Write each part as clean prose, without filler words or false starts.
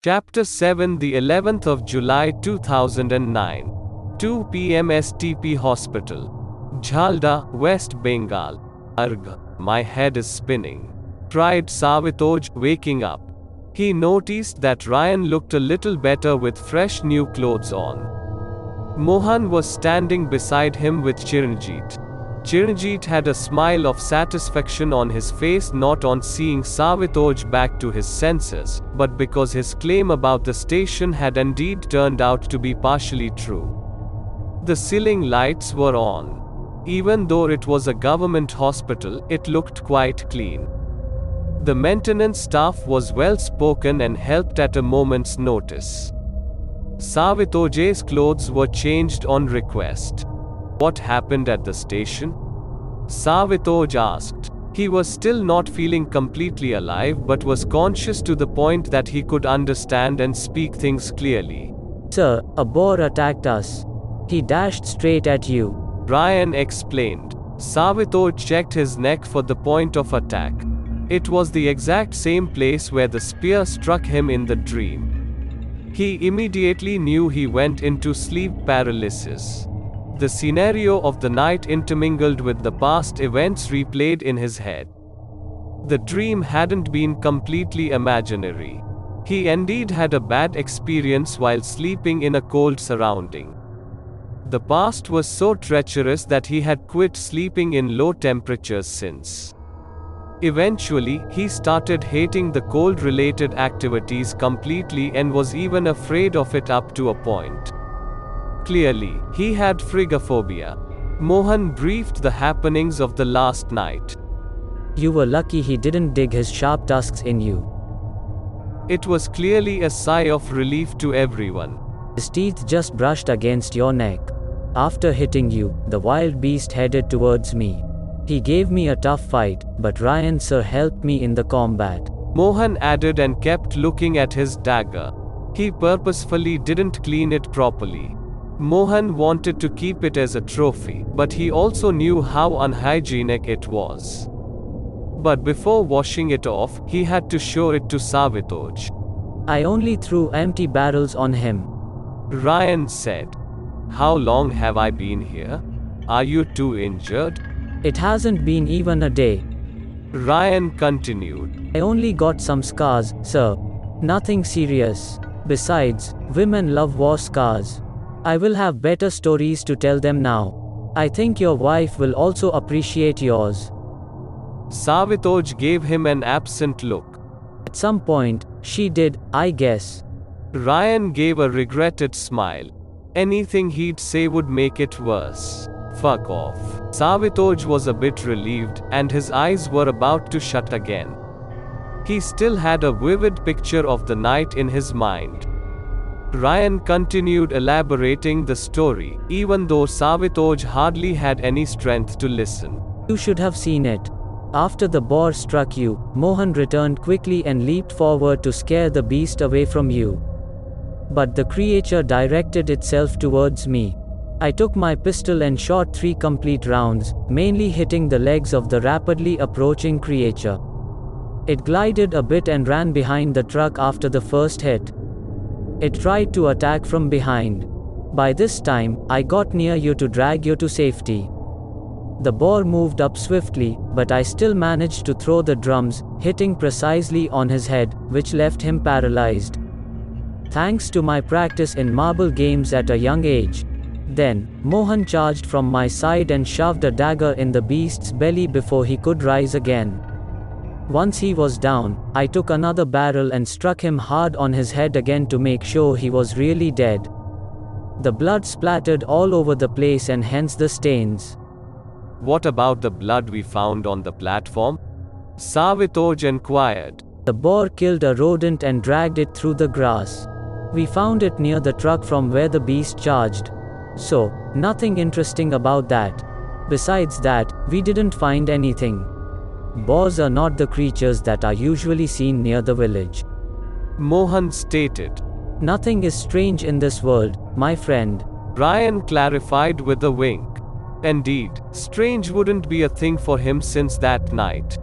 Chapter 7, the 11th of July 2009. 2 p.m. STP Hospital. Jhalda, West Bengal. Arg, my head is spinning, cried Savitoj, waking up. He noticed that Ryan looked a little better with fresh new clothes on. Mohan was standing beside him with Chiranjeet. Chiranjeet had a smile of satisfaction on his face, not on seeing Savitoj back to his senses, but because his claim about the station had indeed turned out to be partially true. The ceiling lights were on. Even though it was a government hospital, it looked quite clean. The maintenance staff was well spoken and helped at a moment's notice. Savitoj's clothes were changed on request. What happened at the station? Savitoj asked. He was still not feeling completely alive but was conscious to the point that he could understand and speak things clearly. Sir, a boar attacked us. He dashed straight at you. Ryan explained. Savitoj checked his neck for the point of attack. It was the exact same place where the spear struck him in the dream. He immediately knew he went into sleep paralysis. The scenario of the night intermingled with the past events replayed in his head. The dream hadn't been completely imaginary. He indeed had a bad experience while sleeping in a cold surrounding. The past was so treacherous that he had quit sleeping in low temperatures since. Eventually, he started hating the cold-related activities completely and was even afraid of it up to a point. Clearly, he had phrygophobia. Mohan briefed the happenings of the last night. You were lucky he didn't dig his sharp tusks in you. It was clearly a sigh of relief to everyone. His teeth just brushed against your neck. After hitting you, the wild beast headed towards me. He gave me a tough fight, but Ryan sir helped me in the combat. Mohan added and kept looking at his dagger. He purposefully didn't clean it properly. Mohan wanted to keep it as a trophy, but he also knew how unhygienic it was. But before washing it off, he had to show it to Savitoj. I only threw empty barrels on him, Ryan said. How long have I been here? Are you too injured? It hasn't been even a day. Ryan continued. I only got some scars, sir. Nothing serious. Besides, women love war scars. I will have better stories to tell them now. I think your wife will also appreciate yours. Savitoj gave him an absent look. At some point, she did, I guess. Ryan gave a regretted smile. Anything he'd say would make it worse. Fuck off. Savitoj was a bit relieved, and his eyes were about to shut again. He still had a vivid picture of the night in his mind. Ryan continued elaborating the story, even though Savitoj hardly had any strength to listen. You should have seen it. After the boar struck you, Mohan returned quickly and leaped forward to scare the beast away from you. But the creature directed itself towards me. I took my pistol and shot 3 complete rounds, mainly hitting the legs of the rapidly approaching creature. It glided a bit and ran behind the truck after the first hit. It tried to attack from behind. By this time, I got near you to drag you to safety. The boar moved up swiftly, but I still managed to throw the drums, hitting precisely on his head, which left him paralyzed. Thanks to my practice in marble games at a young age. Then, Mohan charged from my side and shoved a dagger in the beast's belly before he could rise again. Once he was down, I took another barrel and struck him hard on his head again to make sure he was really dead. The blood splattered all over the place and hence the stains. What about the blood we found on the platform? Savitoj inquired. The boar killed a rodent and dragged it through the grass. We found it near the truck from where the beast charged. So, nothing interesting about that. Besides that, we didn't find anything. Boars are not the creatures that are usually seen near the village. Mohan stated. Nothing is strange in this world, my friend. Ryan clarified with a wink. Indeed, strange wouldn't be a thing for him since that night.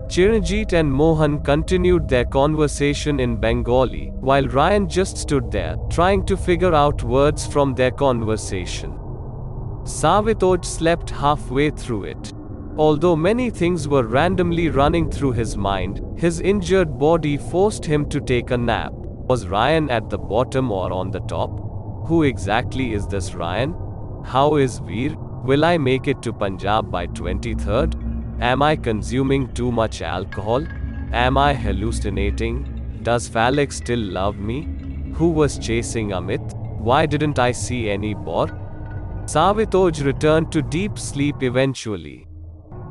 Chiranjit and Mohan continued their conversation in Bengali, while Ryan just stood there, trying to figure out words from their conversation. Savitoj slept halfway through it. Although many things were randomly running through his mind, his injured body forced him to take a nap. Was Ryan at the bottom or on the top? Who exactly is this Ryan? How is Veer? Will I make it to Punjab by 23rd? Am I consuming too much alcohol? Am I hallucinating? Does Phallic still love me? Who was chasing Amit? Why didn't I see any boar? Savitoj returned to deep sleep eventually.